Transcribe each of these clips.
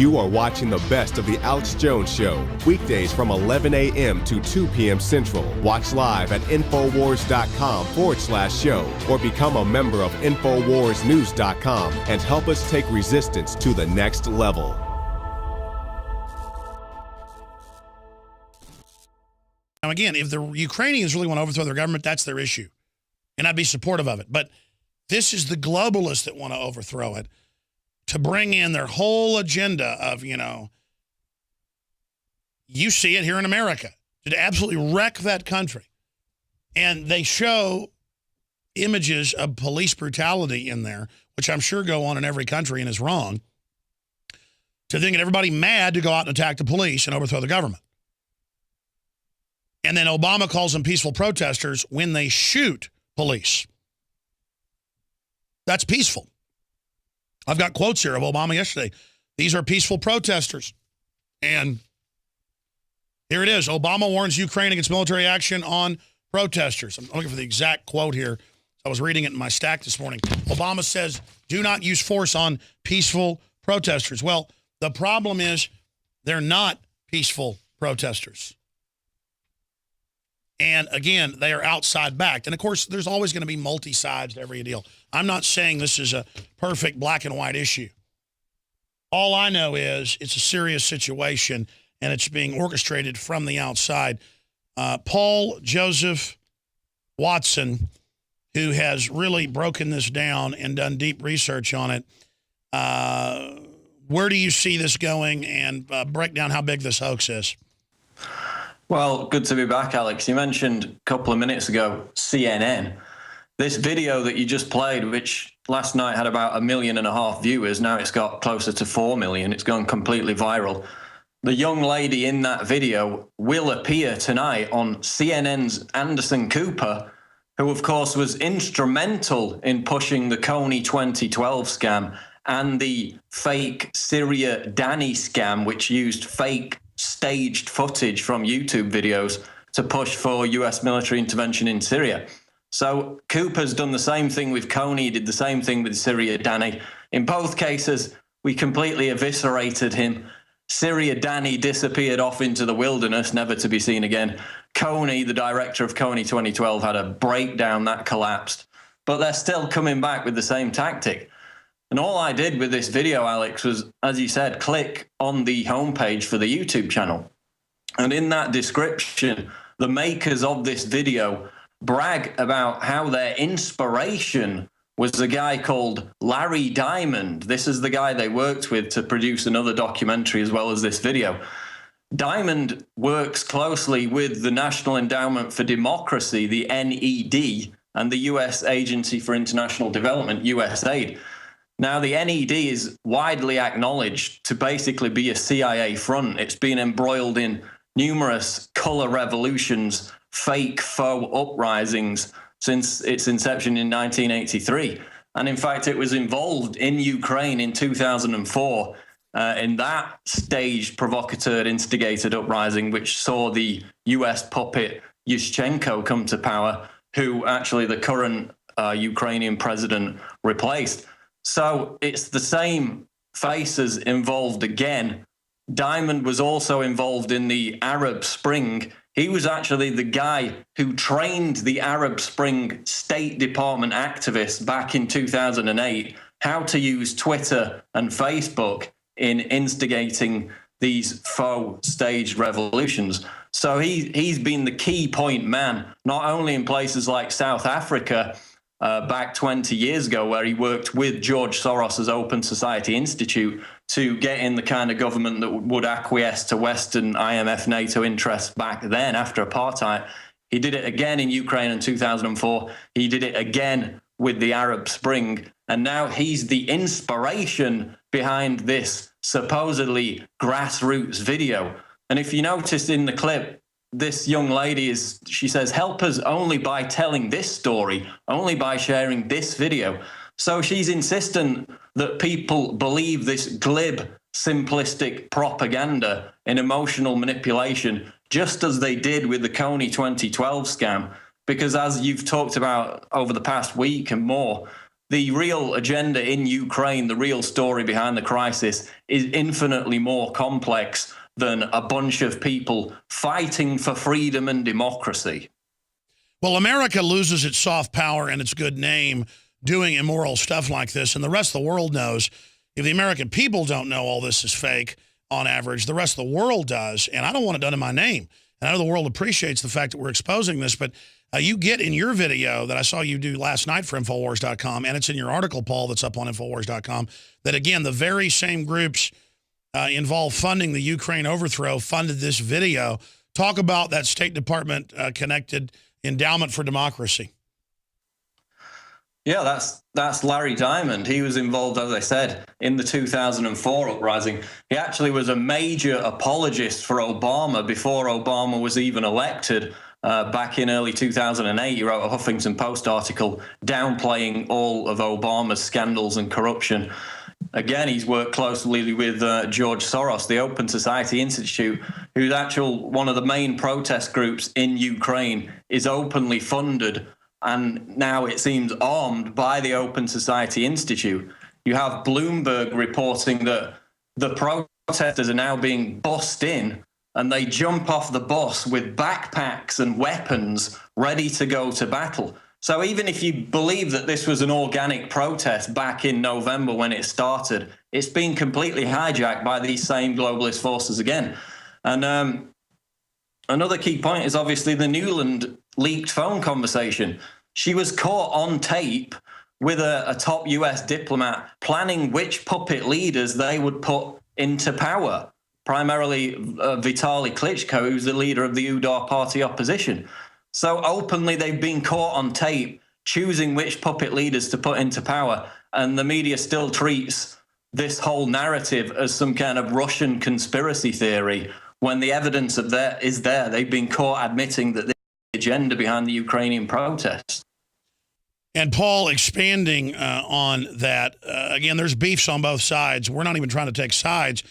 You are watching the best of The Alex Jones Show, weekdays from 11 a.m. to 2 p.m. Central. Watch live at Infowars.com/show or become a member of InfoWarsNews.com and help us take resistance to the next level. Now, again, if the Ukrainians really want to overthrow their government, that's their issue. And I'd be supportive of it. But this is the globalists that want to overthrow it, to bring in their whole agenda of, you see it here in America, to absolutely wreck that country. And they show images of police brutality in there, which I'm sure go on in every country and is wrong, to then get everybody mad to go out and attack the police and overthrow the government. And then Obama calls them peaceful protesters when they shoot police. That's peaceful. I've got quotes here of Obama yesterday. These are peaceful protesters. And here it is. Obama warns Ukraine against military action on protesters. I'm looking for the exact quote here. I was reading it in my stack this morning. Obama says, do not use force on peaceful protesters. Well, the problem is they're not peaceful protesters. And again, they are outside backed. And of course, there's always going to be multi-sides to every deal. I'm not saying this is a perfect black and white issue. All I know is it's a serious situation and it's being orchestrated from the outside. Paul Joseph Watson, who has really broken this down and done deep research on it, where do you see this going, and break down how big this hoax is? Well, good to be back, Alex. You mentioned a couple of minutes ago CNN. This video that you just played, which last night had about 1.5 million viewers, now it's got closer to 4 million. It's gone completely viral. The young lady in that video will appear tonight on CNN's Anderson Cooper, who, of course, was instrumental in pushing the Kony 2012 scam and the fake Syria Danny scam, which used fake staged footage from YouTube videos to push for US military intervention in Syria. So Cooper's done the same thing with Kony, did the same thing with Syria Danny. In both cases, we completely eviscerated him. Syria Danny disappeared off into the wilderness, never to be seen again. Kony, the director of Kony 2012, had a breakdown that collapsed. But they're still coming back with the same tactic. And all I did with this video, Alex, was, as you said, click on the homepage for the YouTube channel. And in that description, the makers of this video brag about how their inspiration was a guy called Larry Diamond. This is the guy they worked with to produce another documentary as well as this video. Diamond works closely with the National Endowment for Democracy, the NED, and the U.S. Agency for International Development, USAID. Now, the NED is widely acknowledged to basically be a CIA front. It's been embroiled in numerous color revolutions, fake faux uprisings since its inception in 1983. And in fact, it was involved in Ukraine in 2004 in that staged provocateur instigated uprising, which saw the US puppet Yushchenko come to power, who actually the current Ukrainian president replaced. So it's the same faces involved again. Diamond was also involved in the Arab Spring. He was actually the guy who trained the Arab Spring State Department activists back in 2008 how to use Twitter and Facebook in instigating these faux staged revolutions. So he's been the key point man, not only in places like South Africa, back 20 years ago, where he worked with George Soros's Open Society Institute to get in the kind of government that would acquiesce to Western IMF, NATO interests back then after apartheid. He did it again in Ukraine in 2004. He did it again with the Arab Spring. And now he's the inspiration behind this supposedly grassroots video. And if you notice in the clip, this young lady she says, help us only by telling this story, only by sharing this video. So she's insistent that people believe this glib, simplistic propaganda and emotional manipulation, just as they did with the Kony 2012 scam. Because as you've talked about over the past week and more, the real agenda in Ukraine, the real story behind the crisis, is infinitely more complex than a bunch of people fighting for freedom and democracy. Well, America loses its soft power and its good name doing immoral stuff like this, and the rest of the world knows. If the American people don't know all this is fake, on average, the rest of the world does, and I don't want it done in my name. And I know the world appreciates the fact that we're exposing this, but you get in your video that I saw you do last night for Infowars.com, and it's in your article, Paul, that's up on Infowars.com, that, again, the very same groups involved funding the Ukraine overthrow funded this video. Talk about that State Department-connected endowment for democracy. Yeah, that's Larry Diamond. He was involved, as I said, in the 2004 uprising. He actually was a major apologist for Obama before Obama was even elected. Back in early 2008, he wrote a Huffington Post article downplaying all of Obama's scandals and corruption. Again, he's worked closely with George Soros, the Open Society Institute, who's one of the main protest groups in Ukraine, is openly funded and now it seems armed by the Open Society Institute. You have Bloomberg reporting that the protesters are now being bussed in and they jump off the bus with backpacks and weapons ready to go to battle. So even if you believe that this was an organic protest back in November when it started, it's been completely hijacked by these same globalist forces again. And another key point is obviously the Newland leaked phone conversation. She was caught on tape with a top US diplomat planning which puppet leaders they would put into power, primarily Vitaly Klitschko, who's the leader of the UDAR party opposition. So openly they've been caught on tape choosing which puppet leaders to put into power, and the media still treats this whole narrative as some kind of Russian conspiracy theory when the evidence of that is there. They've been caught admitting that the agenda behind the Ukrainian protests. And Paul, expanding on that, again, there's beefs on both sides. We're not even trying to take sides.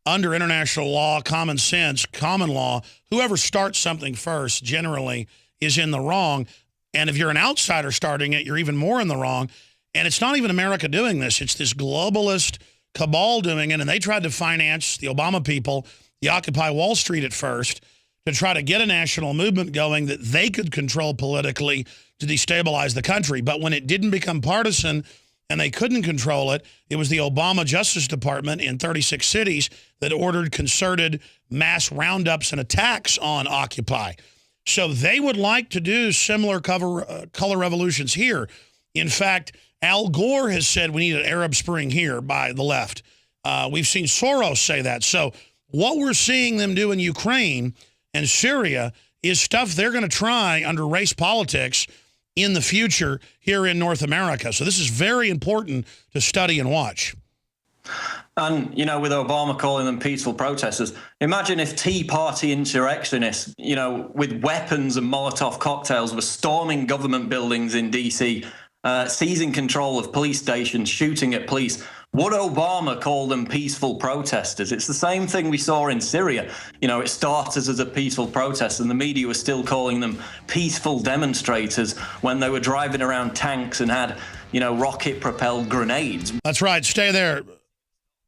Under international law, common sense, common law, whoever starts something first generally is in the wrong. And if you're an outsider starting it, you're even more in the wrong. And it's not even America doing this. It's this globalist cabal doing it. And they tried to finance the Obama people, the Occupy Wall Street at first, to try to get a national movement going that they could control politically to destabilize the country. But when it didn't become partisan and they couldn't control it, it was the Obama Justice Department in 36 cities that ordered concerted mass roundups and attacks on Occupy. So they would like to do similar color revolutions here. In fact, Al Gore has said we need an Arab Spring here by the left. We've seen Soros say that. So what we're seeing them do in Ukraine and Syria is stuff they're going to try under race politics in the future here in North America. So this is very important to study and watch. And, you know, with Obama calling them peaceful protesters, imagine if Tea Party insurrectionists, you know, with weapons and Molotov cocktails were storming government buildings in D.C., seizing control of police stations, shooting at police. Would Obama call them peaceful protesters? It's the same thing we saw in Syria. You know, it started as a peaceful protest and the media was still calling them peaceful demonstrators when they were driving around tanks and had, you know, rocket-propelled grenades. That's right. Stay there.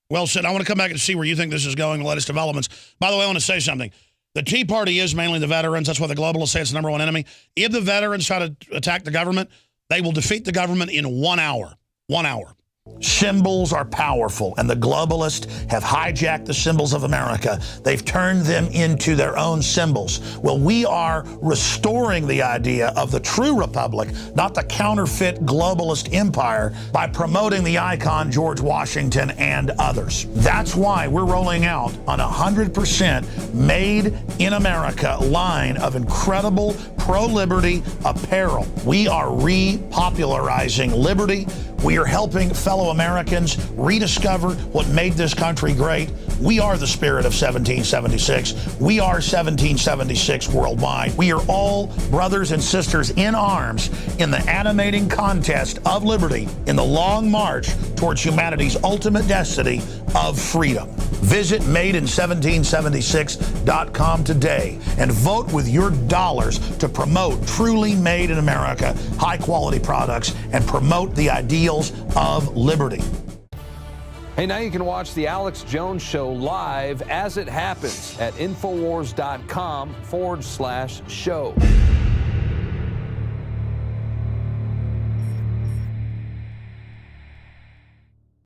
Well said. I want to come back and see where you think this is going, the latest developments. By the way, I want to say something. The Tea Party is mainly the veterans. That's why the globalists say it's the #1 enemy. If the veterans try to attack the government, they will defeat the government in 1 hour. 1 hour. Symbols are powerful, and the globalists have hijacked the symbols of America. They've turned them into their own symbols. Well, we are restoring the idea of the true republic, not the counterfeit globalist empire, by promoting the icon George Washington and others. That's why we're rolling out an 100% made in America line of incredible pro-liberty apparel. We are repopularizing liberty. We are helping fellow Americans rediscover what made this country great. We are the spirit of 1776. We are 1776 worldwide. We are all brothers and sisters in arms in the animating contest of liberty in the long march towards humanity's ultimate destiny of freedom. Visit madein1776.com today and vote with your dollars to promote truly made in America, high-quality products, and promote the ideal ideals of liberty. Hey, now you can watch The Alex Jones Show live as it happens at Infowars.com/show.